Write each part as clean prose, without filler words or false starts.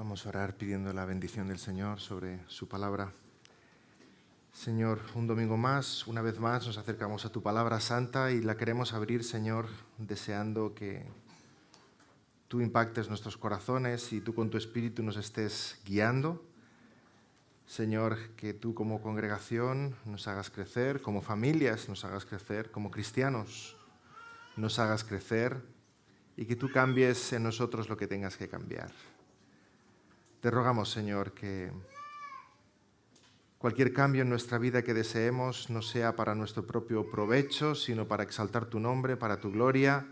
Vamos a orar pidiendo la bendición del Señor sobre su palabra. Señor, un domingo más, una vez más, nos acercamos a tu palabra santa y la queremos abrir, Señor, deseando que tú impactes nuestros corazones y tú con tu Espíritu nos estés guiando. Señor, que tú como congregación nos hagas crecer, como familias nos hagas crecer, como cristianos nos hagas crecer y que tú cambies en nosotros lo que tengas que cambiar. Te rogamos, Señor, que cualquier cambio en nuestra vida que deseemos no sea para nuestro propio provecho, sino para exaltar tu nombre, para tu gloria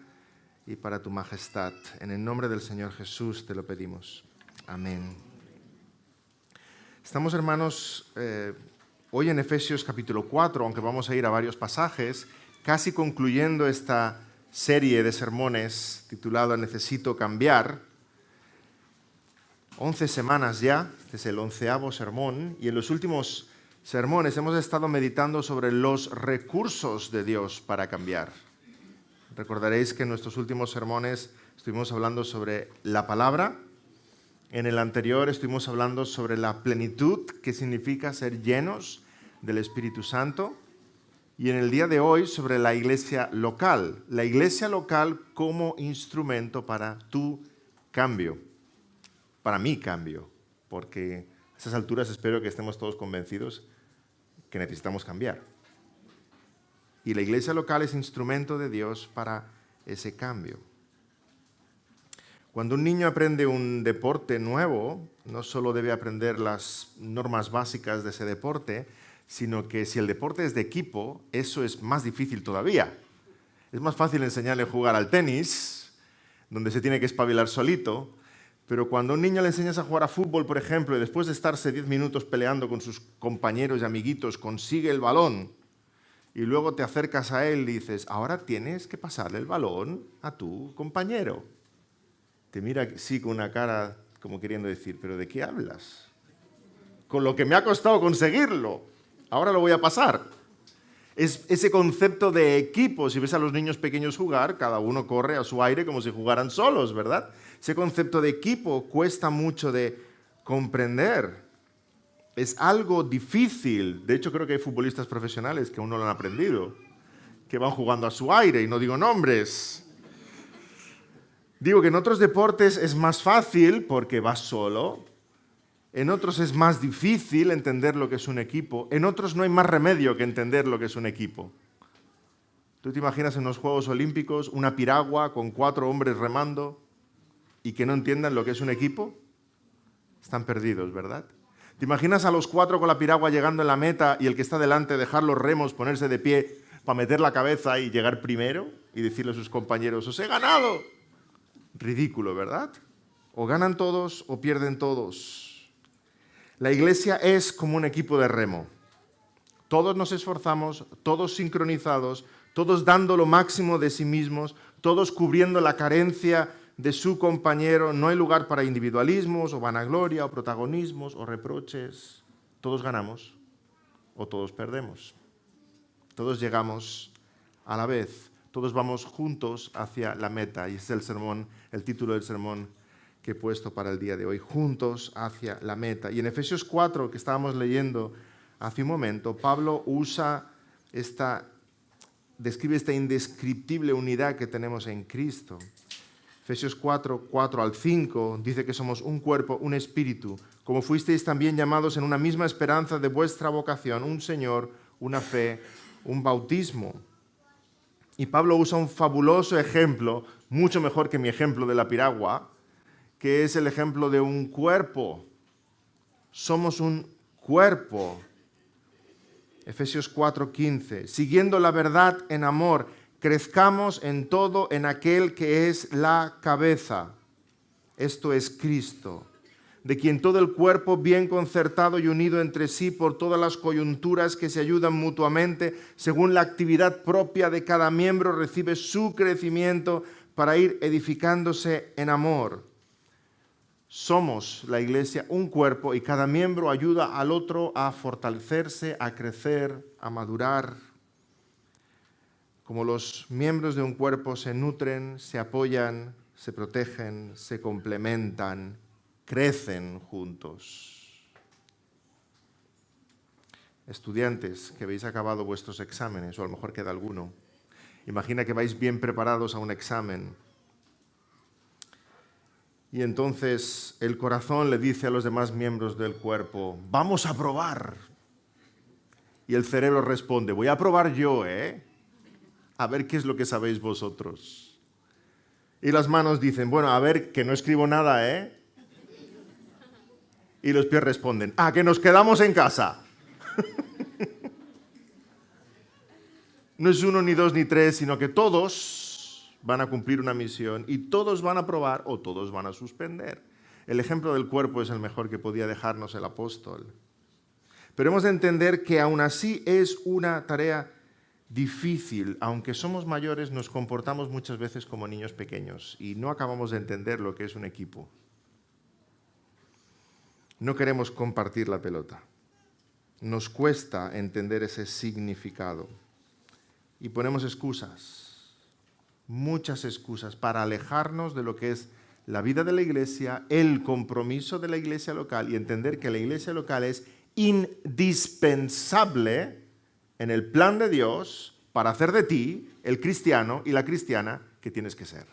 y para tu majestad. En el nombre del Señor Jesús te lo pedimos. Amén. Estamos, hermanos, hoy en Efesios capítulo 4, aunque vamos a ir a varios pasajes, casi concluyendo esta serie de sermones titulada Necesito cambiar. 11 semanas ya, este es el 11º sermón, y en los últimos sermones hemos estado meditando sobre los recursos de Dios para cambiar. Recordaréis que en nuestros últimos sermones estuvimos hablando sobre la palabra, en el anterior estuvimos hablando sobre la plenitud, que significa ser llenos del Espíritu Santo, y en el día de hoy sobre la iglesia local como instrumento para tu cambio. Para mi cambio, porque a esas alturas espero que estemos todos convencidos que necesitamos cambiar. Y la iglesia local es instrumento de Dios para ese cambio. Cuando un niño aprende un deporte nuevo, no solo debe aprender las normas básicas de ese deporte, sino que si el deporte es de equipo, eso es más difícil todavía. Es más fácil enseñarle a jugar al tenis, donde se tiene que espabilar solito, pero cuando a un niño le enseñas a jugar a fútbol, por ejemplo, y después de estarse 10 minutos peleando con sus compañeros y amiguitos, consigue el balón y luego te acercas a él y dices, ahora tienes que pasarle el balón a tu compañero. Te mira así con una cara como queriendo decir, ¿pero de qué hablas? Con lo que me ha costado conseguirlo, ahora lo voy a pasar. Es ese concepto de equipo. Si ves a los niños pequeños jugar, cada uno corre a su aire como si jugaran solos, ¿verdad? Ese concepto de equipo cuesta mucho de comprender. Es algo difícil. De hecho, creo que hay futbolistas profesionales que aún no lo han aprendido, que van jugando a su aire, y no digo nombres. Digo que en otros deportes es más fácil porque vas solo. En otros es más difícil entender lo que es un equipo. En otros no hay más remedio que entender lo que es un equipo. ¿Tú te imaginas en los Juegos Olímpicos una piragua con 4 hombres remando y que no entiendan lo que es un equipo? Están perdidos, ¿verdad? ¿Te imaginas a los 4 con la piragua llegando en la meta y el que está delante dejar los remos, ponerse de pie para meter la cabeza y llegar primero y decirle a sus compañeros, ¡os he ganado! Ridículo, ¿verdad? O ganan todos o pierden todos. La iglesia es como un equipo de remo. Todos nos esforzamos, todos sincronizados, todos dando lo máximo de sí mismos, todos cubriendo la carencia de su compañero. No hay lugar para individualismos o vanagloria o protagonismos o reproches. Todos ganamos o todos perdemos. Todos llegamos a la vez. Todos vamos juntos hacia la meta. Y ese es el título del sermón que he puesto para el día de hoy, juntos hacia la meta. Y en Efesios 4, que estábamos leyendo hace un momento, Pablo describe esta indescriptible unidad que tenemos en Cristo. Efesios 4, 4 al 5, dice que somos un cuerpo, un espíritu, como fuisteis también llamados en una misma esperanza de vuestra vocación, un Señor, una fe, un bautismo. Y Pablo usa un fabuloso ejemplo, mucho mejor que mi ejemplo de la piragua, que es el ejemplo de un cuerpo. Somos un cuerpo. Efesios 4:15. Siguiendo la verdad en amor, crezcamos en todo en aquel que es la cabeza. Esto es Cristo, de quien todo el cuerpo, bien concertado y unido entre sí por todas las coyunturas que se ayudan mutuamente, según la actividad propia de cada miembro, recibe su crecimiento para ir edificándose en amor. Somos la iglesia un cuerpo y cada miembro ayuda al otro a fortalecerse, a crecer, a madurar. Como los miembros de un cuerpo se nutren, se apoyan, se protegen, se complementan crecen juntos. Estudiantes que habéis acabado vuestros exámenes, o a lo mejor queda alguno, imagina que vais bien preparados a un examen y entonces el corazón le dice a los demás miembros del cuerpo, vamos a probar. Y el cerebro responde, voy a probar yo, a ver qué es lo que sabéis vosotros. Y las manos dicen, bueno, a ver, que no escribo nada, Y los pies responden, que nos quedamos en casa. No es uno, ni dos, ni tres, sino que todos van a cumplir una misión y todos van a aprobar o todos van a suspender. El ejemplo del cuerpo es el mejor que podía dejarnos el apóstol. Pero hemos de entender que aún así es una tarea difícil. Aunque somos mayores, nos comportamos muchas veces como niños pequeños y no acabamos de entender lo que es un equipo. No queremos compartir la pelota. Nos cuesta entender ese significado. Y ponemos excusas, muchas excusas, para alejarnos de lo que es la vida de la iglesia, el compromiso de la iglesia local y entender que la iglesia local es indispensable en el plan de Dios para hacer de ti el cristiano y la cristiana que tienes que ser.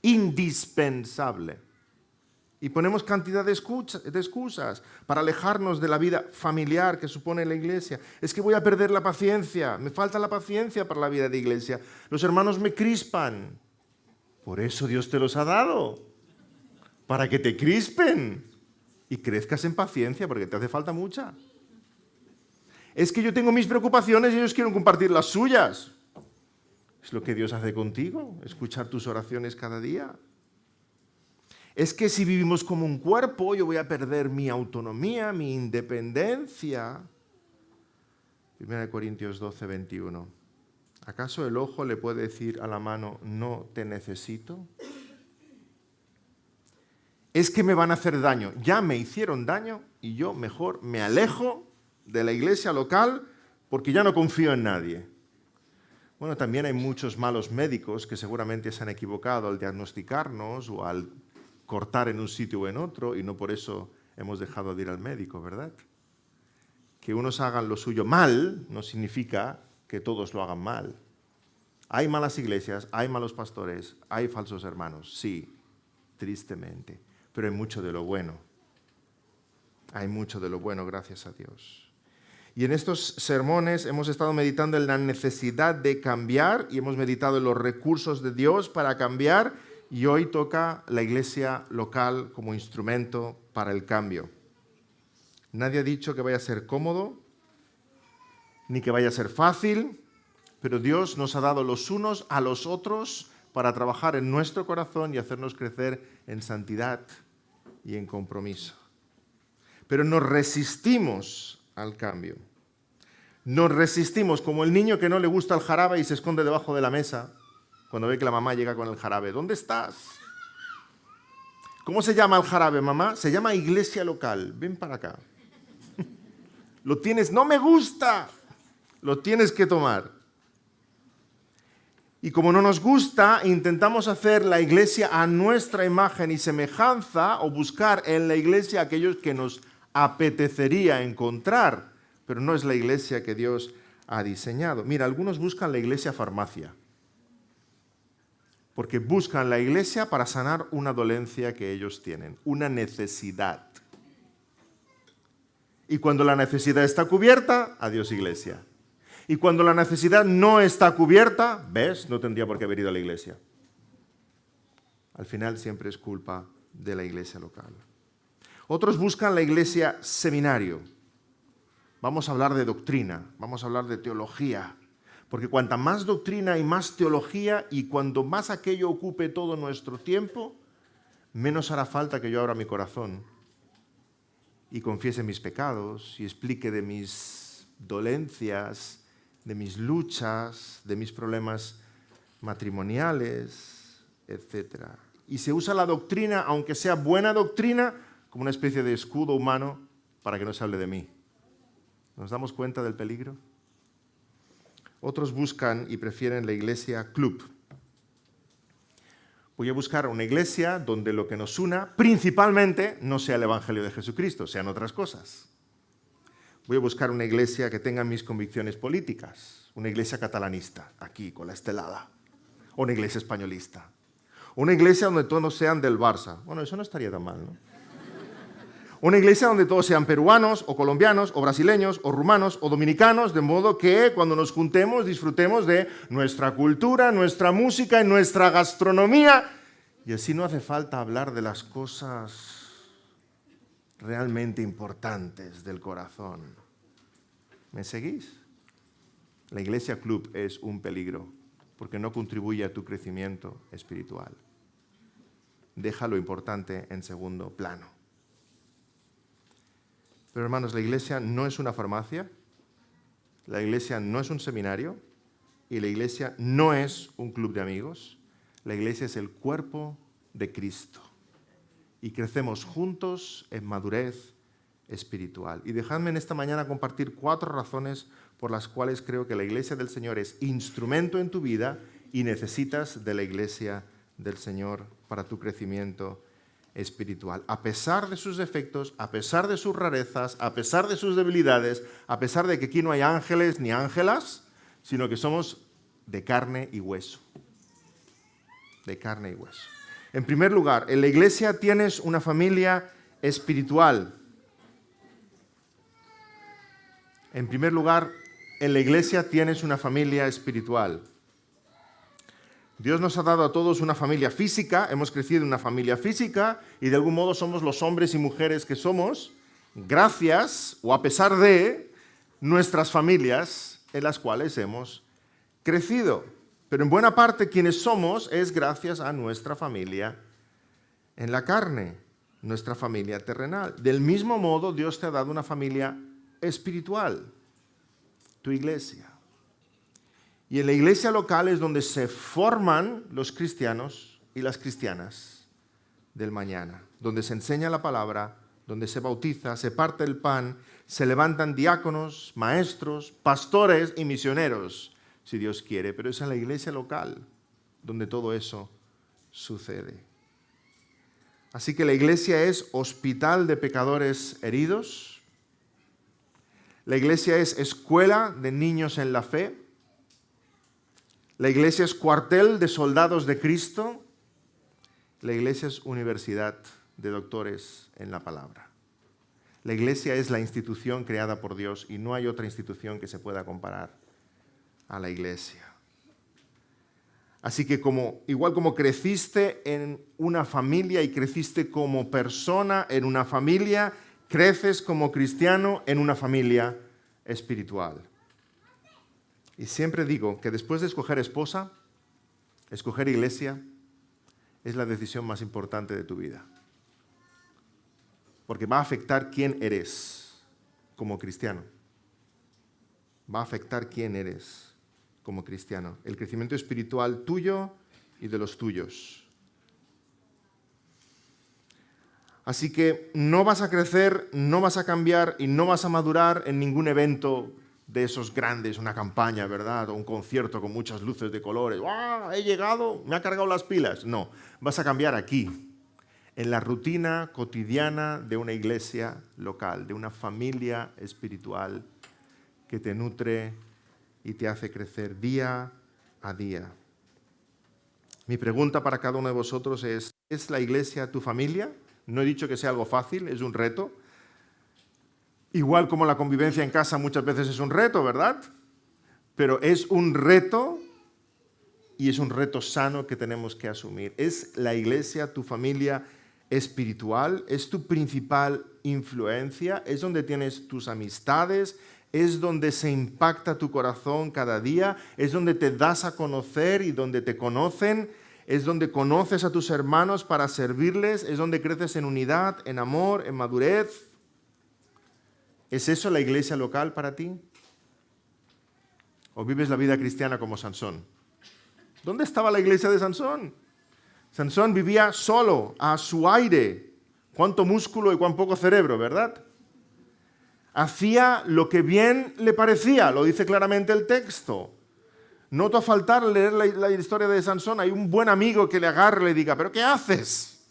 Indispensable. Y ponemos cantidad de excusas para alejarnos de la vida familiar que supone la iglesia. Es que voy a perder la paciencia, me falta la paciencia para la vida de iglesia. Los hermanos me crispan. Por eso Dios te los ha dado, para que te crispen y crezcas en paciencia, porque te hace falta mucha. Es que yo tengo mis preocupaciones y ellos quieren compartir las suyas. Es lo que Dios hace contigo, escuchar tus oraciones cada día. Es que si vivimos como un cuerpo, yo voy a perder mi autonomía, mi independencia. 1 Corintios 12, 21. ¿Acaso el ojo le puede decir a la mano, no te necesito? Es que me van a hacer daño. Ya me hicieron daño y yo mejor me alejo de la iglesia local porque ya no confío en nadie. Bueno, también hay muchos malos médicos que seguramente se han equivocado al diagnosticarnos o al cortar en un sitio o en otro, y no por eso hemos dejado de ir al médico, ¿verdad? Que unos hagan lo suyo mal no significa que todos lo hagan mal. Hay malas iglesias, hay malos pastores, hay falsos hermanos, sí, tristemente, pero hay mucho de lo bueno. Hay mucho de lo bueno, gracias a Dios. Y en estos sermones hemos estado meditando en la necesidad de cambiar y hemos meditado en los recursos de Dios para cambiar. Y hoy toca la iglesia local como instrumento para el cambio. Nadie ha dicho que vaya a ser cómodo, ni que vaya a ser fácil, pero Dios nos ha dado los unos a los otros para trabajar en nuestro corazón y hacernos crecer en santidad y en compromiso. Pero nos resistimos al cambio. Nos resistimos como el niño que no le gusta el jarabe y se esconde debajo de la mesa cuando ve que la mamá llega con el jarabe. ¿Dónde estás? ¿Cómo se llama el jarabe, mamá? Se llama iglesia local. Ven para acá. Lo tienes, no me gusta. Lo tienes que tomar. Y como no nos gusta, intentamos hacer la iglesia a nuestra imagen y semejanza o buscar en la iglesia aquellos que nos apetecería encontrar, pero no es la iglesia que Dios ha diseñado. Mira, algunos buscan la iglesia farmacia, porque buscan la iglesia para sanar una dolencia que ellos tienen, una necesidad. Y cuando la necesidad está cubierta, adiós iglesia. Y cuando la necesidad no está cubierta, ¿ves? No tendría por qué haber ido a la iglesia. Al final siempre es culpa de la iglesia local. Otros buscan la iglesia seminario. Vamos a hablar de doctrina, vamos a hablar de teología. Porque cuanta más doctrina y más teología y cuando más aquello ocupe todo nuestro tiempo, menos hará falta que yo abra mi corazón y confiese mis pecados y explique de mis dolencias, de mis luchas, de mis problemas matrimoniales, etc. Y se usa la doctrina, aunque sea buena doctrina, como una especie de escudo humano para que no se hable de mí. ¿Nos damos cuenta del peligro? Otros buscan y prefieren la iglesia club. Voy a buscar una iglesia donde lo que nos una principalmente no sea el Evangelio de Jesucristo, sean otras cosas. Voy a buscar una iglesia que tenga mis convicciones políticas, una iglesia catalanista, aquí con la estelada, o una iglesia españolista. Una iglesia donde todos sean del Barça. Bueno, eso no estaría tan mal, ¿no? Una iglesia donde todos sean peruanos, o colombianos, o brasileños, o rumanos, o dominicanos, de modo que cuando nos juntemos disfrutemos de nuestra cultura, nuestra música y nuestra gastronomía. Y así no hace falta hablar de las cosas realmente importantes del corazón. ¿Me seguís? La iglesia club es un peligro porque no contribuye a tu crecimiento espiritual. Deja lo importante en segundo plano. Pero hermanos, la iglesia no es una farmacia, la iglesia no es un seminario y la iglesia no es un club de amigos. La iglesia es el cuerpo de Cristo y crecemos juntos en madurez espiritual. Y dejadme en esta mañana compartir 4 razones por las cuales creo que la iglesia del Señor es instrumento en tu vida y necesitas de la iglesia del Señor para tu crecimiento espiritual. A pesar de sus defectos, a pesar de sus rarezas, a pesar de sus debilidades, a pesar de que aquí no hay ángeles ni ángelas, sino que somos de carne y hueso. De carne y hueso. En primer lugar, en la iglesia tienes una familia espiritual. En primer lugar, en la iglesia tienes una familia espiritual. Dios nos ha dado a todos una familia física, hemos crecido en una familia física y de algún modo somos los hombres y mujeres que somos, gracias o a pesar de nuestras familias en las cuales hemos crecido. Pero en buena parte quienes somos es gracias a nuestra familia en la carne, nuestra familia terrenal. Del mismo modo, Dios te ha dado una familia espiritual, tu iglesia. Y en la iglesia local es donde se forman los cristianos y las cristianas del mañana, donde se enseña la palabra, donde se bautiza, se parte el pan, se levantan diáconos, maestros, pastores y misioneros, si Dios quiere, pero es en la iglesia local donde todo eso sucede. Así que la iglesia es hospital de pecadores heridos, la iglesia es escuela de niños en la fe, la iglesia es cuartel de soldados de Cristo, la iglesia es universidad de doctores en la palabra. La iglesia es la institución creada por Dios y no hay otra institución que se pueda comparar a la iglesia. Así que igual como creciste en una familia y creciste como persona en una familia, creces como cristiano en una familia espiritual. Y siempre digo que después de escoger esposa, escoger iglesia es la decisión más importante de tu vida. Porque va a afectar quién eres como cristiano. Va a afectar quién eres como cristiano. El crecimiento espiritual tuyo y de los tuyos. Así que no vas a crecer, no vas a cambiar y no vas a madurar en ningún evento de esos grandes, una campaña, ¿verdad? O un concierto con muchas luces de colores. ¡Ah! He llegado, me ha cargado las pilas. No, vas a cambiar aquí, en la rutina cotidiana de una iglesia local, de una familia espiritual que te nutre y te hace crecer día a día. Mi pregunta para cada uno de vosotros ¿es la iglesia tu familia? No he dicho que sea algo fácil, es un reto. Igual como la convivencia en casa muchas veces es un reto, ¿verdad? Pero es un reto y es un reto sano que tenemos que asumir. ¿Es la iglesia tu familia espiritual? ¿Es tu principal influencia? ¿Es donde tienes tus amistades? ¿Es donde se impacta tu corazón cada día? ¿Es donde te das a conocer y donde te conocen? ¿Es donde conoces a tus hermanos para servirles? ¿Es donde creces en unidad, en amor, en madurez? ¿Es eso la iglesia local para ti? ¿O vives la vida cristiana como Sansón? ¿Dónde estaba la iglesia de Sansón? Sansón vivía solo, a su aire. Cuánto músculo y cuán poco cerebro, ¿verdad? Hacía lo que bien le parecía, lo dice claramente el texto. No te va a faltar leer la historia de Sansón. Hay un buen amigo que le agarre y le diga, ¿pero qué haces?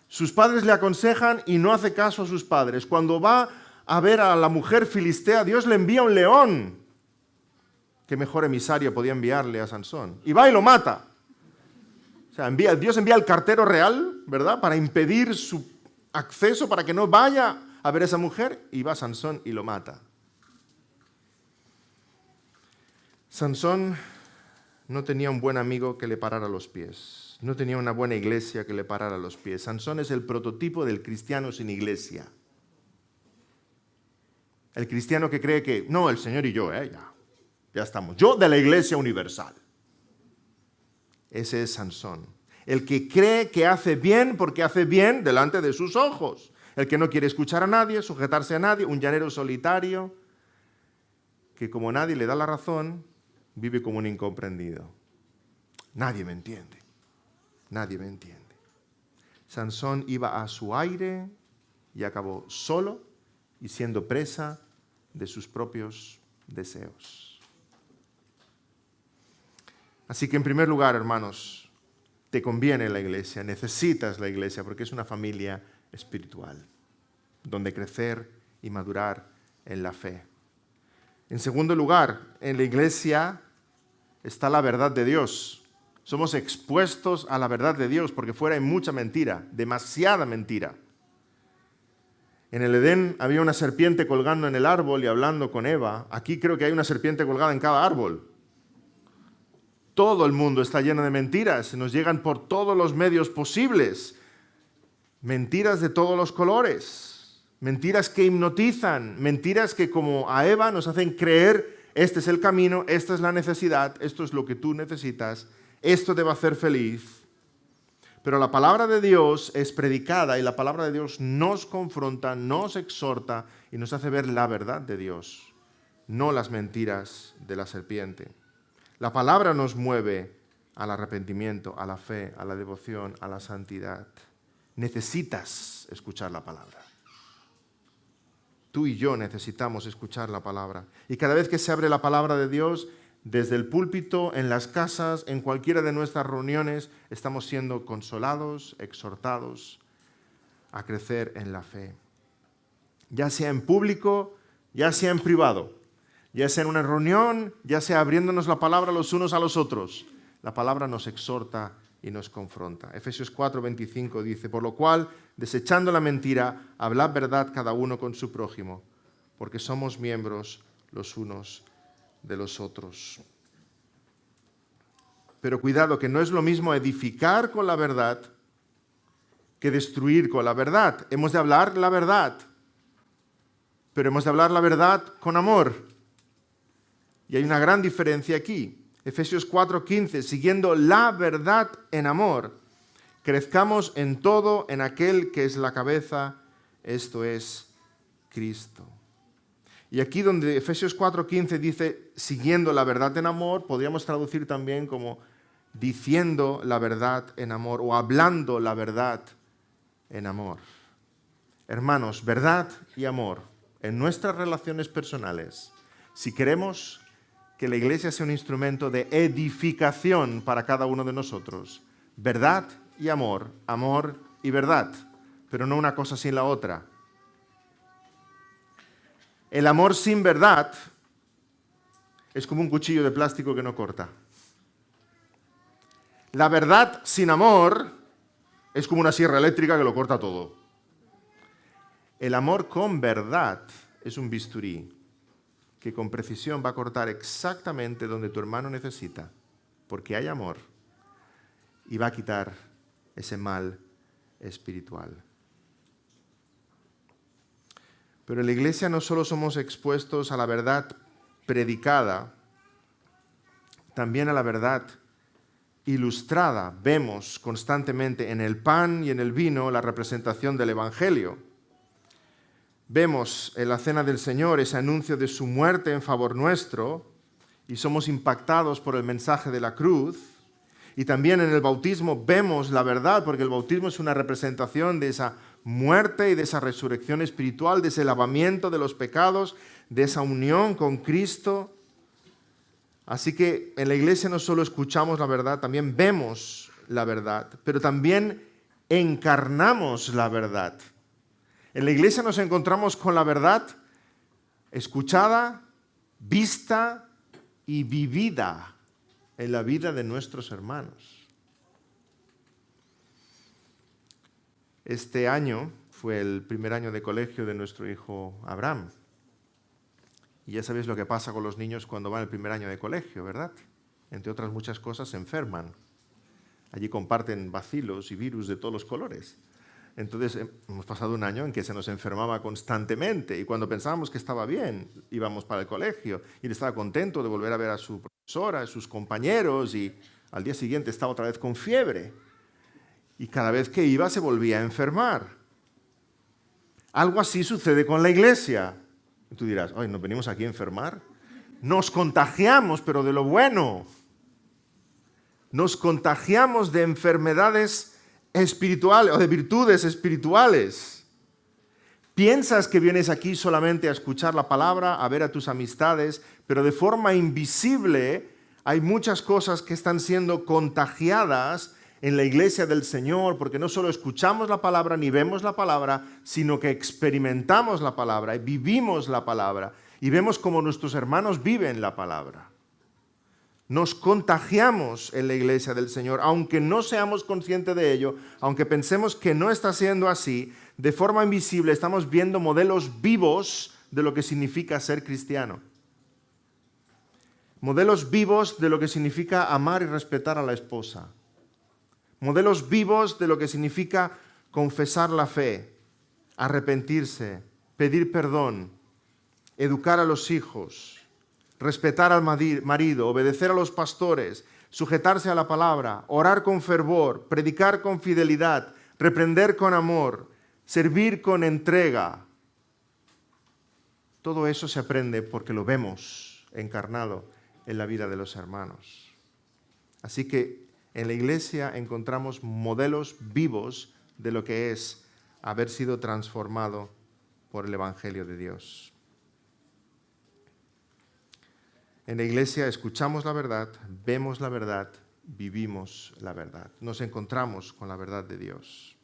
Sus padres le aconsejan y no hace caso a sus padres. Cuando va a ver a la mujer filistea, Dios le envía un león. ¿Qué mejor emisario podía enviarle a Sansón? Y va y lo mata. O sea, Dios envía al cartero real, ¿verdad?, para impedir su acceso, para que no vaya a ver a esa mujer, y va Sansón y lo mata. Sansón no tenía un buen amigo que le parara los pies, no tenía una buena iglesia que le parara los pies. Sansón es el prototipo del cristiano sin iglesia. El cristiano que cree que, no, el Señor y yo, ya estamos. Yo de la iglesia universal. Ese es Sansón. El que cree que hace bien porque hace bien delante de sus ojos. El que no quiere escuchar a nadie, sujetarse a nadie, un llanero solitario, que como nadie le da la razón, vive como un incomprendido. Nadie me entiende. Nadie me entiende. Sansón iba a su aire y acabó solo y siendo presa de sus propios deseos. Así que en primer lugar, hermanos, te conviene la iglesia, necesitas la iglesia porque es una familia espiritual, donde crecer y madurar en la fe. En segundo lugar, en la iglesia está la verdad de Dios. Somos expuestos a la verdad de Dios porque fuera hay mucha mentira, demasiada mentira. En el Edén había una serpiente colgando en el árbol y hablando con Eva. Aquí creo que hay una serpiente colgada en cada árbol. Todo el mundo está lleno de mentiras, nos llegan por todos los medios posibles. Mentiras de todos los colores, mentiras que hipnotizan, mentiras que como a Eva nos hacen creer, este es el camino, esta es la necesidad, esto es lo que tú necesitas, esto te va a hacer feliz. Pero la palabra de Dios es predicada y la palabra de Dios nos confronta, nos exhorta y nos hace ver la verdad de Dios, no las mentiras de la serpiente. La palabra nos mueve al arrepentimiento, a la fe, a la devoción, a la santidad. Necesitas escuchar la palabra. Tú y yo necesitamos escuchar la palabra. Y cada vez que se abre la palabra de Dios, desde el púlpito, en las casas, en cualquiera de nuestras reuniones, estamos siendo consolados, exhortados a crecer en la fe. Ya sea en público, ya sea en privado. Ya sea en una reunión, ya sea abriéndonos la palabra los unos a los otros. La palabra nos exhorta y nos confronta. Efesios 4:25 dice, por lo cual, desechando la mentira, hablad verdad cada uno con su prójimo, porque somos miembros los unos de los otros. Pero cuidado, que no es lo mismo edificar con la verdad que destruir con la verdad. Hemos de hablar la verdad, pero hemos de hablar la verdad con amor. Y hay una gran diferencia aquí. Efesios 4:15, siguiendo la verdad en amor, crezcamos en todo en aquel que es la cabeza, esto es Cristo. Y aquí donde Efesios 4:15 dice, siguiendo la verdad en amor, podríamos traducir también como diciendo la verdad en amor o hablando la verdad en amor. Hermanos, verdad y amor en nuestras relaciones personales. Si queremos que la iglesia sea un instrumento de edificación para cada uno de nosotros. Verdad y amor, amor y verdad, pero no una cosa sin la otra. El amor sin verdad es como un cuchillo de plástico que no corta. La verdad sin amor es como una sierra eléctrica que lo corta todo. El amor con verdad es un bisturí que con precisión va a cortar exactamente donde tu hermano necesita, porque hay amor, y va a quitar ese mal espiritual. Pero en la iglesia no solo somos expuestos a la verdad predicada, también a la verdad ilustrada. Vemos constantemente en el pan y en el vino la representación del Evangelio. Vemos en la cena del Señor ese anuncio de su muerte en favor nuestro y somos impactados por el mensaje de la cruz. Y también en el bautismo vemos la verdad, porque el bautismo es una representación de esa muerte y de esa resurrección espiritual, de ese lavamiento de los pecados, de esa unión con Cristo. Así que en la iglesia no solo escuchamos la verdad, también vemos la verdad, pero también encarnamos la verdad. En la iglesia nos encontramos con la verdad escuchada, vista y vivida en la vida de nuestros hermanos. Este año fue el primer año de colegio de nuestro hijo Abraham. Y ya sabéis lo que pasa con los niños cuando van el primer año de colegio, ¿verdad? Entre otras muchas cosas, se enferman. Allí comparten bacilos y virus de todos los colores. Entonces, hemos pasado un año en que se nos enfermaba constantemente y cuando pensábamos que estaba bien, íbamos para el colegio y él estaba contento de volver a ver a su profesora, a sus compañeros y al día siguiente estaba otra vez con fiebre. Y cada vez que iba se volvía a enfermar. Algo así sucede con la iglesia. Y tú dirás, ¿nos venimos aquí a enfermar? Nos contagiamos, pero de lo bueno. Nos contagiamos de enfermedades espirituales o de virtudes espirituales. Piensas que vienes aquí solamente a escuchar la palabra, a ver a tus amistades, pero de forma invisible hay muchas cosas que están siendo contagiadas en la iglesia del Señor, porque no solo escuchamos la palabra ni vemos la palabra, sino que experimentamos la palabra y vivimos la palabra y vemos cómo nuestros hermanos viven la palabra. Nos contagiamos en la iglesia del Señor, aunque no seamos conscientes de ello, aunque pensemos que no está siendo así, de forma invisible estamos viendo modelos vivos de lo que significa ser cristiano. Modelos vivos de lo que significa amar y respetar a la esposa. Modelos vivos de lo que significa confesar la fe, arrepentirse, pedir perdón, educar a los hijos, respetar al marido, obedecer a los pastores, sujetarse a la palabra, orar con fervor, predicar con fidelidad, reprender con amor, servir con entrega. Todo eso se aprende porque lo vemos encarnado en la vida de los hermanos. Así que en la iglesia encontramos modelos vivos de lo que es haber sido transformado por el Evangelio de Dios. En la iglesia escuchamos la verdad, vemos la verdad, vivimos la verdad. Nos encontramos con la verdad de Dios.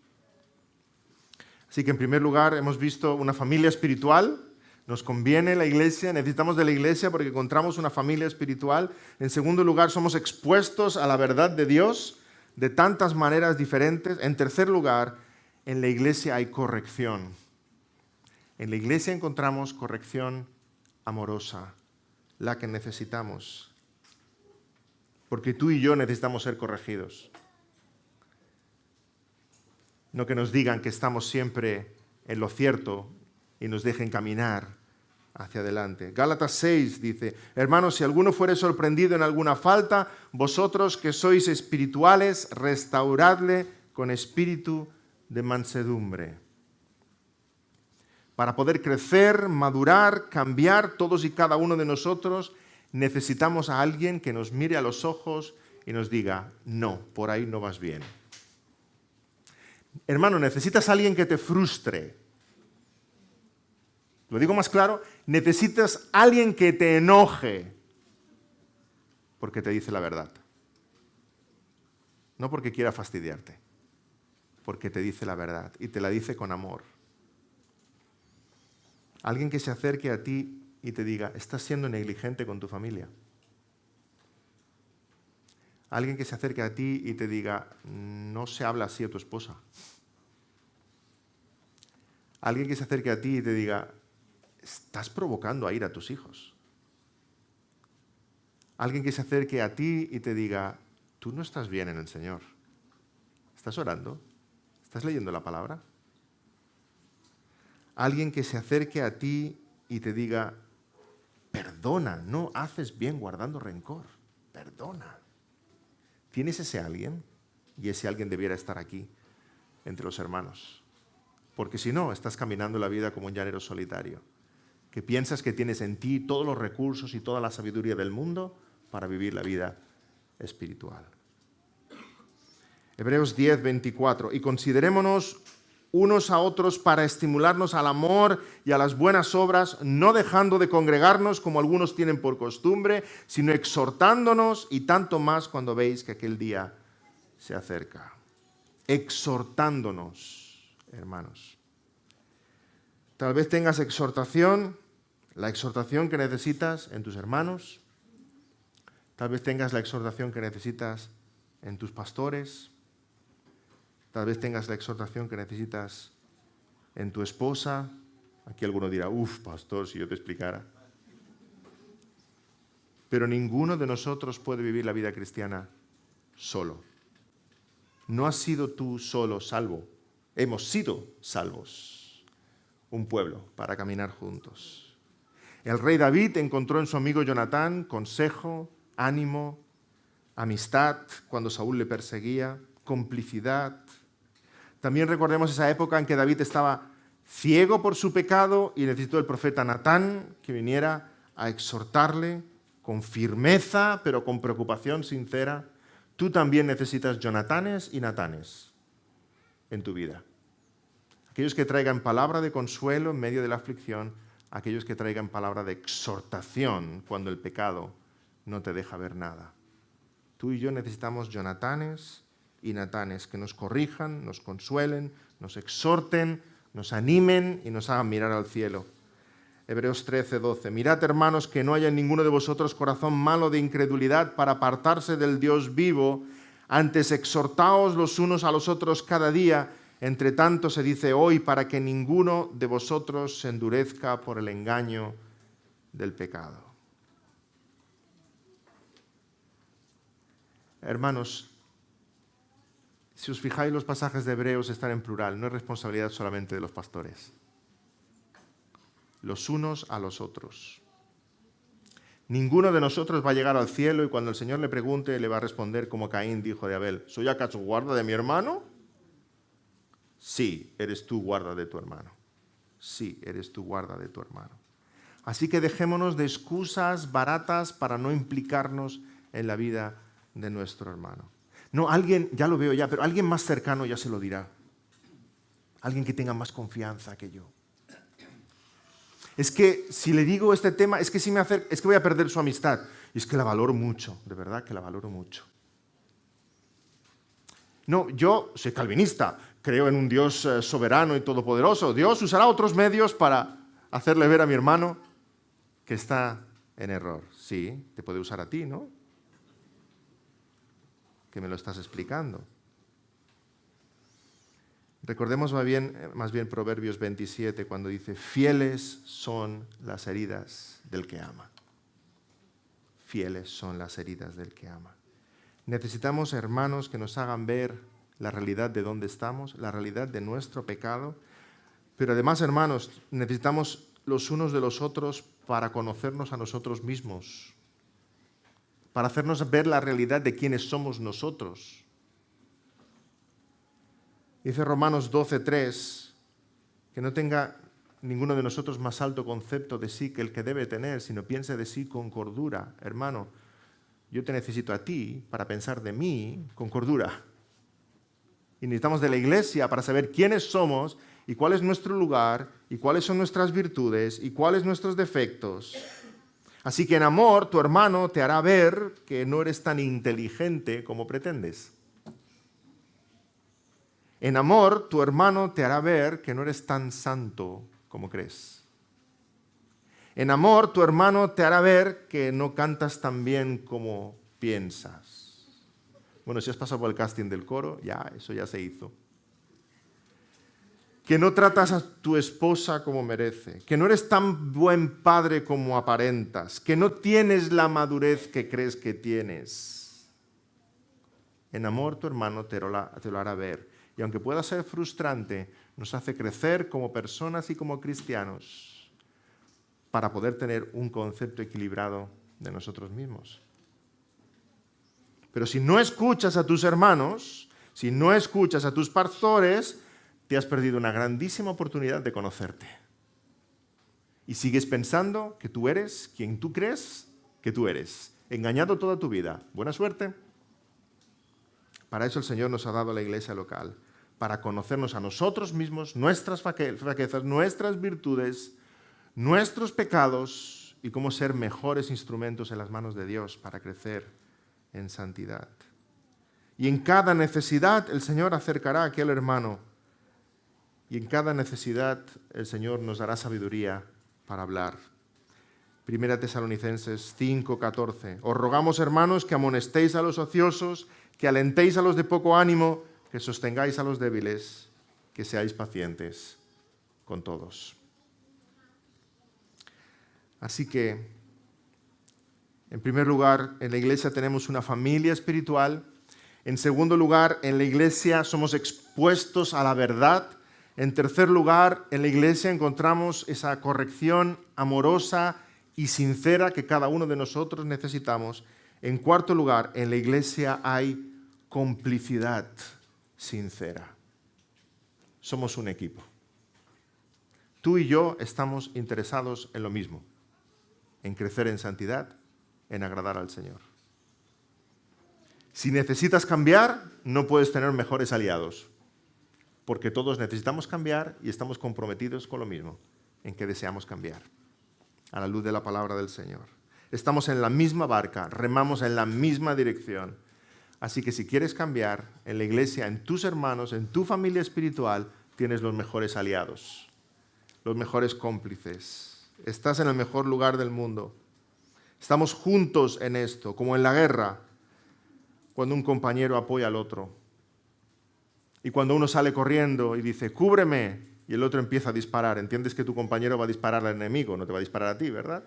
Así que en primer lugar hemos visto una familia espiritual. Nos conviene la iglesia, necesitamos de la iglesia porque encontramos una familia espiritual. En segundo lugar, somos expuestos a la verdad de Dios de tantas maneras diferentes. En tercer lugar, en la iglesia hay corrección. En la iglesia encontramos corrección amorosa, la que necesitamos. Porque tú y yo necesitamos ser corregidos. No que nos digan que estamos siempre en lo cierto y nos dejen caminar hacia adelante. Gálatas 6 dice, hermanos, si alguno fuere sorprendido en alguna falta, vosotros que sois espirituales, restauradle con espíritu de mansedumbre. Para poder crecer, madurar, cambiar todos y cada uno de nosotros, necesitamos a alguien que nos mire a los ojos y nos diga, no, por ahí no vas bien. Hermano, necesitas a alguien que te frustre. Lo digo más claro, necesitas a alguien que te enoje porque te dice la verdad. No porque quiera fastidiarte, porque te dice la verdad y te la dice con amor. Alguien que se acerque a ti y te diga, estás siendo negligente con tu familia. Alguien que se acerque a ti y te diga, no se habla así a tu esposa. Alguien que se acerque a ti y te diga, estás provocando a ir a tus hijos. Alguien que se acerque a ti y te diga, tú no estás bien en el Señor. ¿Estás orando? ¿Estás leyendo la palabra? Alguien que se acerque a ti y te diga, perdona, no haces bien guardando rencor. Perdona. ¿Tienes ese alguien? Y ese alguien debiera estar aquí, entre los hermanos. Porque si no, estás caminando la vida como un llanero solitario, que piensas que tienes en ti todos los recursos y toda la sabiduría del mundo para vivir la vida espiritual. Hebreos 10, 24. Y considerémonos unos a otros para estimularnos al amor y a las buenas obras, no dejando de congregarnos como algunos tienen por costumbre, sino exhortándonos, y tanto más cuando veis que aquel día se acerca. Exhortándonos, hermanos. Tal vez tengas exhortación, la exhortación que necesitas en tus hermanos. Tal vez tengas la exhortación que necesitas en tus pastores. Tal vez tengas la exhortación que necesitas en tu esposa. Aquí alguno dirá, pastor, si yo te explicara. Pero ninguno de nosotros puede vivir la vida cristiana solo. No has sido tú solo salvo. Hemos sido salvos. Un pueblo para caminar juntos. El rey David encontró en su amigo Jonatán consejo, ánimo, amistad cuando Saúl le perseguía, complicidad. También recordemos esa época en que David estaba ciego por su pecado y necesitó el profeta Natán que viniera a exhortarle con firmeza, pero con preocupación sincera. Tú también necesitas Jonatanes y Natanes en tu vida. Aquellos que traigan palabra de consuelo en medio de la aflicción, aquellos que traigan palabra de exhortación cuando el pecado no te deja ver nada. Tú y yo necesitamos Jonatanes y Natanes que nos corrijan, nos consuelen, nos exhorten, nos animen y nos hagan mirar al cielo. Hebreos 13:12. Mirad, hermanos, que no haya en ninguno de vosotros corazón malo de incredulidad para apartarse del Dios vivo. Antes exhortaos los unos a los otros cada día, entre tanto se dice hoy, para que ninguno de vosotros se endurezca por el engaño del pecado. Hermanos, si os fijáis, los pasajes de Hebreos están en plural, no es responsabilidad solamente de los pastores. Los unos a los otros. Ninguno de nosotros va a llegar al cielo y cuando el Señor le pregunte, le va a responder como Caín dijo de Abel, ¿soy acaso guarda de mi hermano? Sí, eres tú guarda de tu hermano. Sí, eres tú guarda de tu hermano. Así que dejémonos de excusas baratas para no implicarnos en la vida de nuestro hermano. No, alguien, ya lo veo ya, pero alguien más cercano ya se lo dirá. Alguien que tenga más confianza que yo. Es que si le digo este tema, es que voy a perder su amistad. Y es que la valoro mucho, de verdad que la valoro mucho. No, yo soy calvinista, creo en un Dios soberano y todopoderoso. Dios usará otros medios para hacerle ver a mi hermano que está en error. Sí, te puede usar a ti, ¿no? Que me lo estás explicando. Recordemos más bien Proverbios 27 cuando dice, fieles son las heridas del que ama. Fieles son las heridas del que ama. Necesitamos hermanos que nos hagan ver la realidad de dónde estamos, la realidad de nuestro pecado, pero además, hermanos, necesitamos los unos de los otros para conocernos a nosotros mismos, para hacernos ver la realidad de quiénes somos nosotros. Dice Romanos 12:3, que no tenga ninguno de nosotros más alto concepto de sí que el que debe tener, sino piense de sí con cordura. Hermano, yo te necesito a ti para pensar de mí con cordura. Y necesitamos de la iglesia para saber quiénes somos y cuál es nuestro lugar y cuáles son nuestras virtudes y cuáles nuestros defectos. Así que en amor, tu hermano te hará ver que no eres tan inteligente como pretendes. En amor, tu hermano te hará ver que no eres tan santo como crees. En amor, tu hermano te hará ver que no cantas tan bien como piensas. Bueno, si has pasado por el casting del coro, eso ya se hizo. Que no tratas a tu esposa como merece, que no eres tan buen padre como aparentas, que no tienes la madurez que crees que tienes. En amor, tu hermano te lo hará ver. Y aunque pueda ser frustrante, nos hace crecer como personas y como cristianos para poder tener un concepto equilibrado de nosotros mismos. Pero si no escuchas a tus hermanos, si no escuchas a tus pastores, te has perdido una grandísima oportunidad de conocerte. Y sigues pensando que tú eres quien tú crees que tú eres, engañado toda tu vida. Buena suerte. Para eso el Señor nos ha dado la iglesia local, para conocernos a nosotros mismos, nuestras flaquezas, nuestras virtudes, nuestros pecados y cómo ser mejores instrumentos en las manos de Dios para crecer en santidad. Y en cada necesidad el Señor acercará a aquel hermano. Y en cada necesidad el Señor nos dará sabiduría para hablar. Primera Tesalonicenses 5:14. Os rogamos, hermanos, que amonestéis a los ociosos, que alentéis a los de poco ánimo, que sostengáis a los débiles, que seáis pacientes con todos. Así que, en primer lugar, en la iglesia tenemos una familia espiritual. En segundo lugar, en la iglesia somos expuestos a la verdad. En tercer lugar, en la iglesia encontramos esa corrección amorosa y sincera que cada uno de nosotros necesitamos. En cuarto lugar, en la iglesia hay complicidad sincera. Somos un equipo. Tú y yo estamos interesados en lo mismo, en crecer en santidad, en agradar al Señor. Si necesitas cambiar, no puedes tener mejores aliados, porque todos necesitamos cambiar y estamos comprometidos con lo mismo, en que deseamos cambiar, a la luz de la palabra del Señor. Estamos en la misma barca, remamos en la misma dirección. Así que si quieres cambiar, en la iglesia, en tus hermanos, en tu familia espiritual, tienes los mejores aliados, los mejores cómplices. Estás en el mejor lugar del mundo. Estamos juntos en esto, como en la guerra, cuando un compañero apoya al otro. Y cuando uno sale corriendo y dice, cúbreme, y el otro empieza a disparar, entiendes que tu compañero va a disparar al enemigo, no te va a disparar a ti, ¿verdad?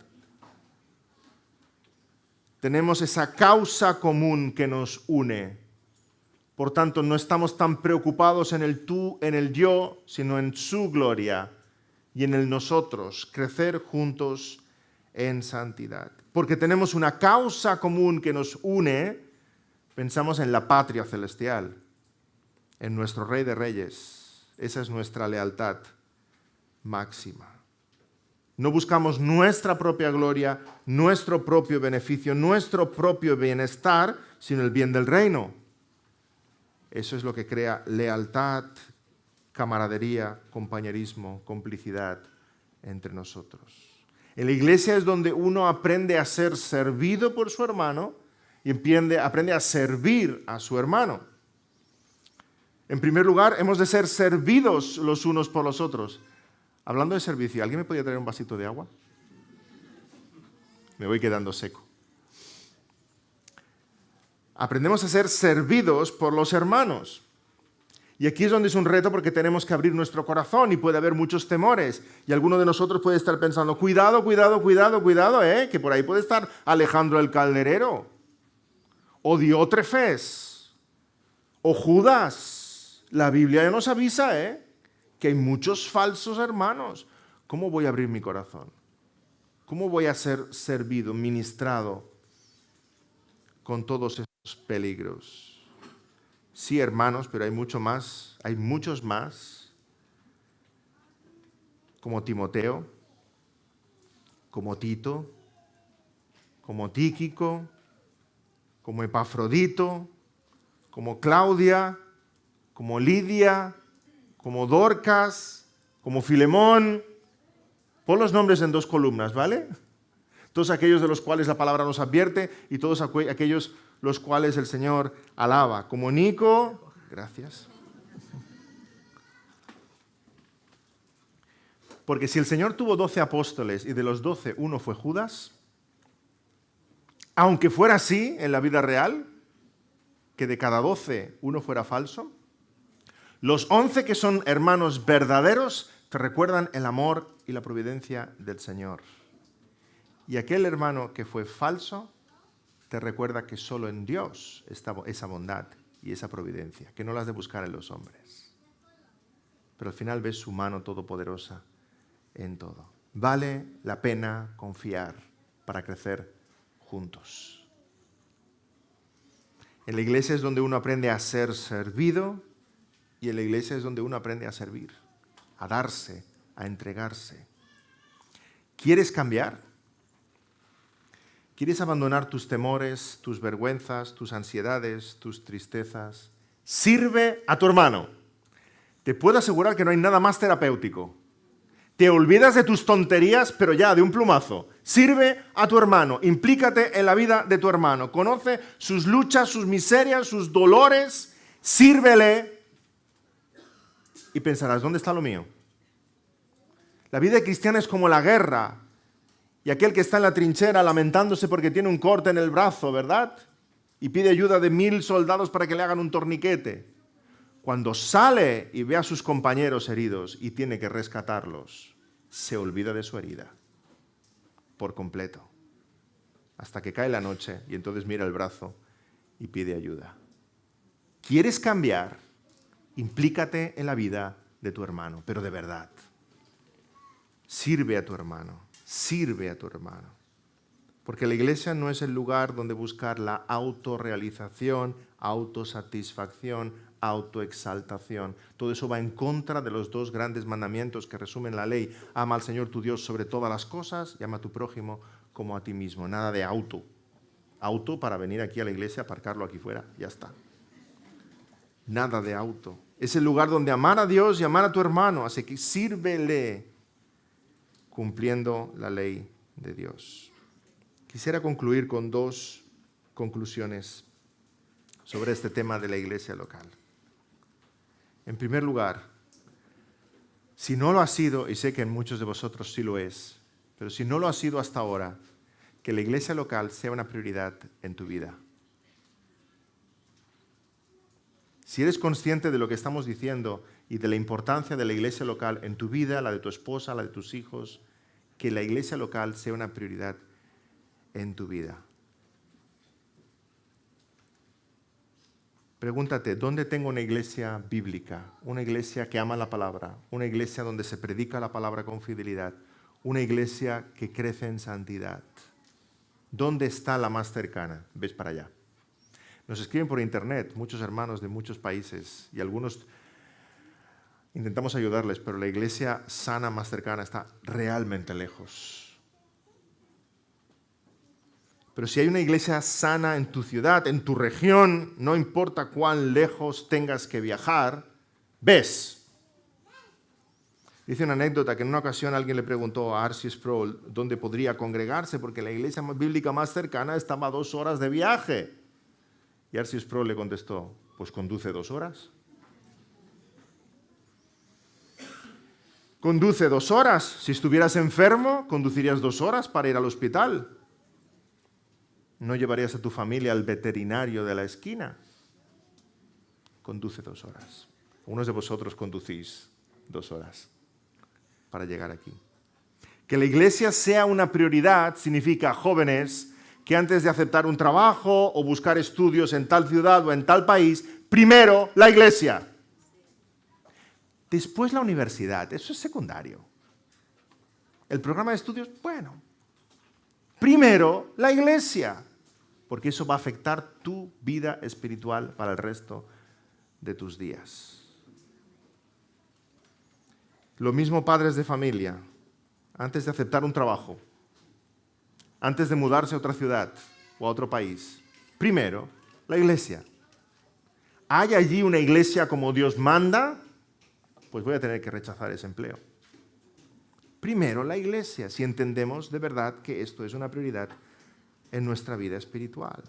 Tenemos esa causa común que nos une. Por tanto, no estamos tan preocupados en el tú, en el yo, sino en su gloria y en el nosotros, crecer juntos en santidad. Porque tenemos una causa común que nos une, pensamos en la patria celestial, en nuestro Rey de Reyes. Esa es nuestra lealtad máxima. No buscamos nuestra propia gloria, nuestro propio beneficio, nuestro propio bienestar, sino el bien del reino. Eso es lo que crea lealtad, camaradería, compañerismo, complicidad entre nosotros. En la iglesia es donde uno aprende a ser servido por su hermano y aprende a servir a su hermano. En primer lugar, hemos de ser servidos los unos por los otros. Hablando de servicio, ¿alguien me podría traer un vasito de agua? Me voy quedando seco. Aprendemos a ser servidos por los hermanos. Y aquí es donde es un reto porque tenemos que abrir nuestro corazón y puede haber muchos temores. Y alguno de nosotros puede estar pensando, cuidado, que por ahí puede estar Alejandro el Calderero, o Diótrefes, o Judas. La Biblia ya nos avisa, que hay muchos falsos hermanos. ¿Cómo voy a abrir mi corazón? ¿Cómo voy a ser servido, ministrado con todos estos peligros? Sí, hermanos, pero hay muchos más, como Timoteo, como Tito, como Tíquico, como Epafrodito, como Claudia, como Lidia, como Dorcas, como Filemón. Pon los nombres en 2 columnas, ¿vale? Todos aquellos de los cuales la palabra nos advierte y todos aquellos los cuales el Señor alaba. Como Nico, gracias. Porque si el Señor tuvo 12 apóstoles y de los 12 uno fue Judas, aunque fuera así en la vida real, que de cada 12 uno fuera falso, los 11 que son hermanos verdaderos te recuerdan el amor y la providencia del Señor. Y aquel hermano que fue falso te recuerda que solo en Dios está esa bondad y esa providencia, que no las de buscar en los hombres. Pero al final ves su mano todopoderosa en todo. Vale la pena confiar para crecer juntos. En la iglesia es donde uno aprende a ser servido y en la iglesia es donde uno aprende a servir, a darse, a entregarse. ¿Quieres cambiar? ¿Quieres abandonar tus temores, tus vergüenzas, tus ansiedades, tus tristezas? Sirve a tu hermano. Te puedo asegurar que no hay nada más terapéutico. Te olvidas de tus tonterías, pero ya, de un plumazo. Sirve a tu hermano, implícate en la vida de tu hermano. Conoce sus luchas, sus miserias, sus dolores. Sírvele. Y pensarás, ¿dónde está lo mío? La vida cristiana es como la guerra. Y aquel que está en la trinchera lamentándose porque tiene un corte en el brazo, ¿verdad? Y pide ayuda de 1000 soldados para que le hagan un torniquete. Cuando sale y ve a sus compañeros heridos y tiene que rescatarlos, se olvida de su herida por completo. Hasta que cae la noche y entonces mira el brazo y pide ayuda. ¿Quieres cambiar? Implícate en la vida de tu hermano, pero de verdad. Sirve a tu hermano, sirve a tu hermano. Porque la iglesia no es el lugar donde buscar la autorrealización, autosatisfacción, autoexaltación. Todo eso va en contra de los 2 grandes mandamientos que resumen la ley. Ama al Señor tu Dios sobre todas las cosas y ama a tu prójimo como a ti mismo. Nada de auto. Auto para venir aquí a la iglesia, aparcarlo aquí fuera, ya está. Nada de auto. Es el lugar donde amar a Dios y amar a tu hermano. Así que sírvele cumpliendo la ley de Dios. Quisiera concluir con 2 conclusiones sobre este tema de la iglesia local. En primer lugar, si no lo ha sido, y sé que en muchos de vosotros sí lo es, pero si no lo ha sido hasta ahora, que la iglesia local sea una prioridad en tu vida. Si eres consciente de lo que estamos diciendo y de la importancia de la iglesia local en tu vida, la de tu esposa, la de tus hijos, que la iglesia local sea una prioridad en tu vida. Pregúntate, ¿dónde tengo una iglesia bíblica? Una iglesia que ama la palabra, una iglesia donde se predica la palabra con fidelidad, una iglesia que crece en santidad. ¿Dónde está la más cercana? Ves para allá. Nos escriben por internet muchos hermanos de muchos países y algunos intentamos ayudarles, pero la iglesia sana más cercana está realmente lejos. Pero si hay una iglesia sana en tu ciudad, en tu región, no importa cuán lejos tengas que viajar, ves. Dice una anécdota que en una ocasión alguien le preguntó a R.C. Sproul dónde podría congregarse porque la iglesia bíblica más cercana estaba a 2 horas de viaje. Y R.C. Sproul le contestó, pues conduce 2 horas. Conduce 2 horas. Si estuvieras enfermo, conducirías 2 horas para ir al hospital. No llevarías a tu familia al veterinario de la esquina. Conduce 2 horas. Unos de vosotros conducís 2 horas para llegar aquí. Que la iglesia sea una prioridad significa, jóvenes, que antes de aceptar un trabajo o buscar estudios en tal ciudad o en tal país, primero la iglesia. Después la universidad, eso es secundario. El programa de estudios, bueno. Primero la iglesia, porque eso va a afectar tu vida espiritual para el resto de tus días. Lo mismo padres de familia, antes de aceptar un trabajo, antes de mudarse a otra ciudad o a otro país, primero la iglesia. ¿Hay allí una iglesia como Dios manda? Pues voy a tener que rechazar ese empleo. Primero la iglesia, si entendemos de verdad que esto es una prioridad en nuestra vida espiritual.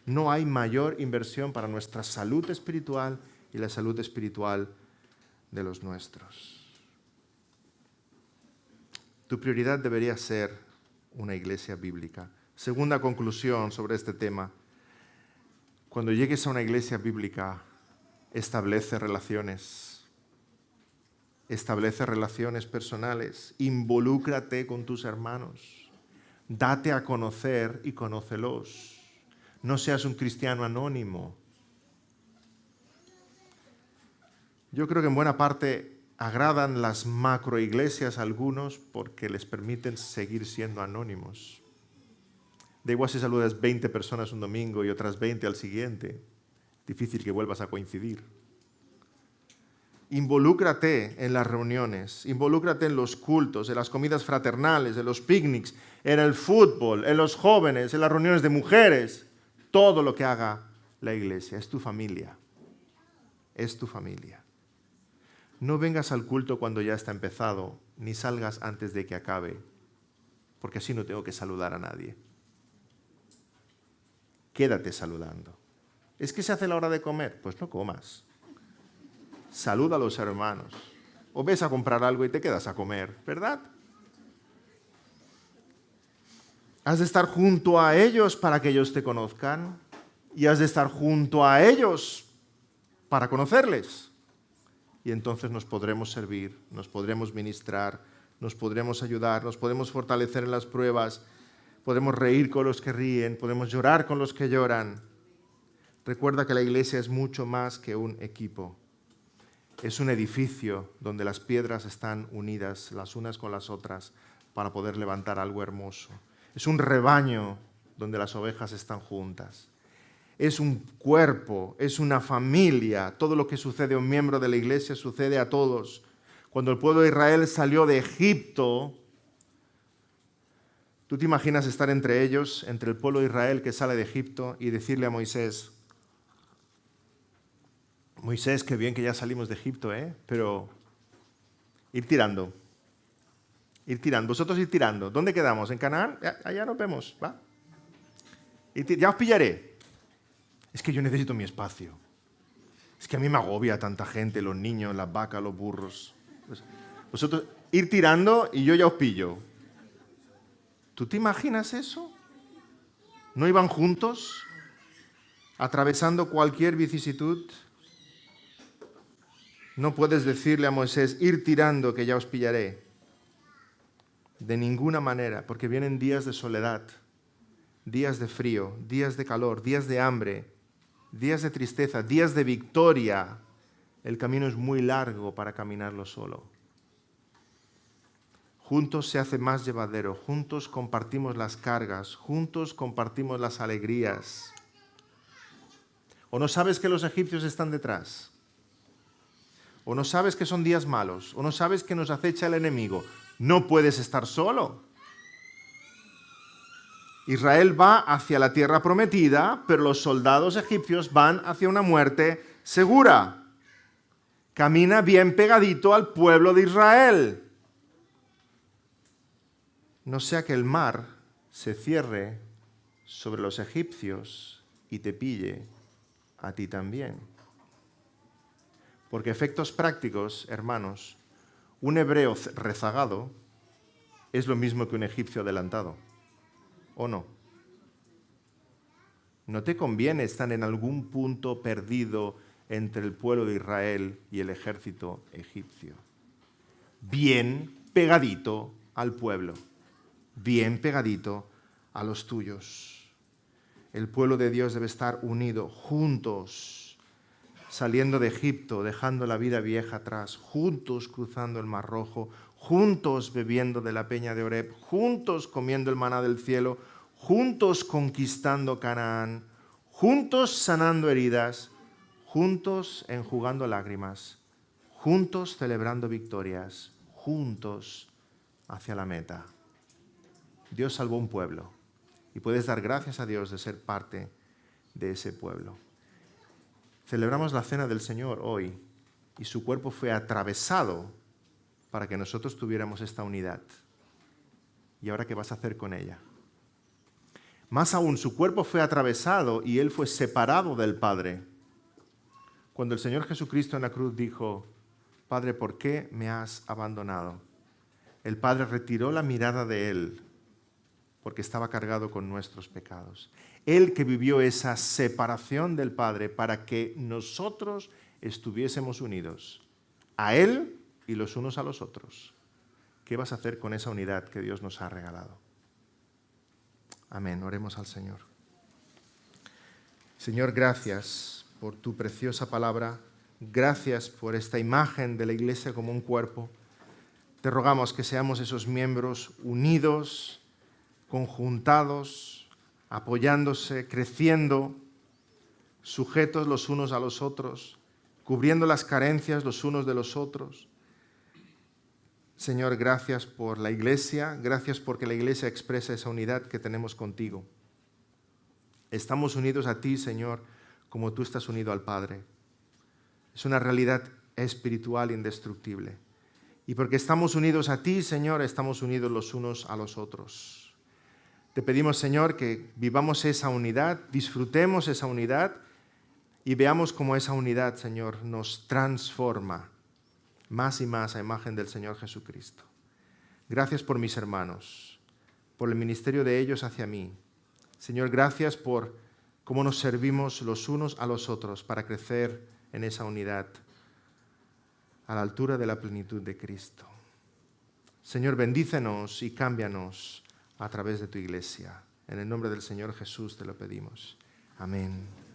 No hay mayor inversión para nuestra salud espiritual y la salud espiritual de los nuestros. Tu prioridad debería ser una iglesia bíblica. Segunda conclusión sobre este tema. Cuando llegues a una iglesia bíblica, establece relaciones. Establece relaciones personales. Involúcrate con tus hermanos. Date a conocer y conócelos. No seas un cristiano anónimo. Yo creo que en buena parte agradan las macroiglesias a algunos porque les permiten seguir siendo anónimos. Da igual si saludas 20 personas un domingo y otras 20 al siguiente. Difícil que vuelvas a coincidir. Involúcrate en las reuniones, involúcrate en los cultos, en las comidas fraternales, en los picnics, en el fútbol, en los jóvenes, en las reuniones de mujeres. Todo lo que haga la iglesia es tu familia. Es tu familia. No vengas al culto cuando ya está empezado, ni salgas antes de que acabe, porque así no tengo que saludar a nadie. Quédate saludando. ¿Es que se hace la hora de comer? Pues no comas. Saluda a los hermanos. O ves a comprar algo y te quedas a comer, ¿verdad? Has de estar junto a ellos para que ellos te conozcan y has de estar junto a ellos para conocerles. Y entonces nos podremos servir, nos podremos ministrar, nos podremos ayudar, nos podemos fortalecer en las pruebas, podemos reír con los que ríen, podemos llorar con los que lloran. Recuerda que la iglesia es mucho más que un equipo. Es un edificio donde las piedras están unidas las unas con las otras para poder levantar algo hermoso. Es un rebaño donde las ovejas están juntas. Es un cuerpo, es una familia. Todo lo que sucede a un miembro de la iglesia sucede a todos. Cuando el pueblo de Israel salió de Egipto, ¿tú te imaginas estar entre ellos, entre el pueblo de Israel que sale de Egipto y decirle a Moisés, Moisés, qué bien que ya salimos de Egipto, pero ir tirando. Ir tirando. Vosotros ir tirando. ¿Dónde quedamos? ¿En Canaán? Allá nos vemos, ¿va? Ya os pillaré. Es que yo necesito mi espacio. Es que a mí me agobia tanta gente, los niños, las vacas, los burros. Pues, vosotros ir tirando y yo ya os pillo. ¿Tú te imaginas eso? ¿No iban juntos? Atravesando cualquier vicisitud. No puedes decirle a Moisés, ir tirando que ya os pillaré. De ninguna manera, porque vienen días de soledad, días de frío, días de calor, días de hambre, días de tristeza, días de victoria. El camino es muy largo para caminarlo solo. Juntos se hace más llevadero, juntos compartimos las cargas, juntos compartimos las alegrías. ¿O no sabes que los egipcios están detrás? ¿O no sabes que son días malos? ¿O no sabes que nos acecha el enemigo? No puedes estar solo. Israel va hacia la tierra prometida, pero los soldados egipcios van hacia una muerte segura. Camina bien pegadito al pueblo de Israel. No sea que el mar se cierre sobre los egipcios y te pille a ti también. Porque efectos prácticos, hermanos, un hebreo rezagado es lo mismo que un egipcio adelantado, ¿o no? ¿No te conviene estar en algún punto perdido entre el pueblo de Israel y el ejército egipcio? Bien pegadito al pueblo, bien pegadito a los tuyos. El pueblo de Dios debe estar unido, juntos, saliendo de Egipto, dejando la vida vieja atrás, juntos cruzando el Mar Rojo, juntos bebiendo de la peña de Oreb, juntos comiendo el maná del cielo, juntos conquistando Canaán, juntos sanando heridas, juntos enjugando lágrimas, juntos celebrando victorias, juntos hacia la meta. Dios salvó un pueblo y puedes dar gracias a Dios de ser parte de ese pueblo. Celebramos la cena del Señor hoy y su cuerpo fue atravesado para que nosotros tuviéramos esta unidad. ¿Y ahora qué vas a hacer con ella? Más aún, su cuerpo fue atravesado y él fue separado del Padre. Cuando el Señor Jesucristo en la cruz dijo, Padre, ¿por qué me has abandonado? El Padre retiró la mirada de él porque estaba cargado con nuestros pecados. Él que vivió esa separación del Padre para que nosotros estuviésemos unidos a Él y los unos a los otros. ¿Qué vas a hacer con esa unidad que Dios nos ha regalado? Amén. Oremos al Señor. Señor, gracias por tu preciosa palabra. Gracias por esta imagen de la iglesia como un cuerpo. Te rogamos que seamos esos miembros unidos, conjuntados, apoyándose, creciendo, sujetos los unos a los otros, cubriendo las carencias los unos de los otros. Señor, gracias por la iglesia, gracias porque la iglesia expresa esa unidad que tenemos contigo. Estamos unidos a ti, Señor, como tú estás unido al Padre. Es una realidad espiritual indestructible. Y porque estamos unidos a ti, Señor, estamos unidos los unos a los otros. Te pedimos, Señor, que vivamos esa unidad, disfrutemos esa unidad y veamos cómo esa unidad, Señor, nos transforma más y más a imagen del Señor Jesucristo. Gracias por mis hermanos, por el ministerio de ellos hacia mí. Señor, gracias por cómo nos servimos los unos a los otros para crecer en esa unidad a la altura de la plenitud de Cristo. Señor, bendícenos y cámbianos a través de tu iglesia. En el nombre del Señor Jesús te lo pedimos. Amén.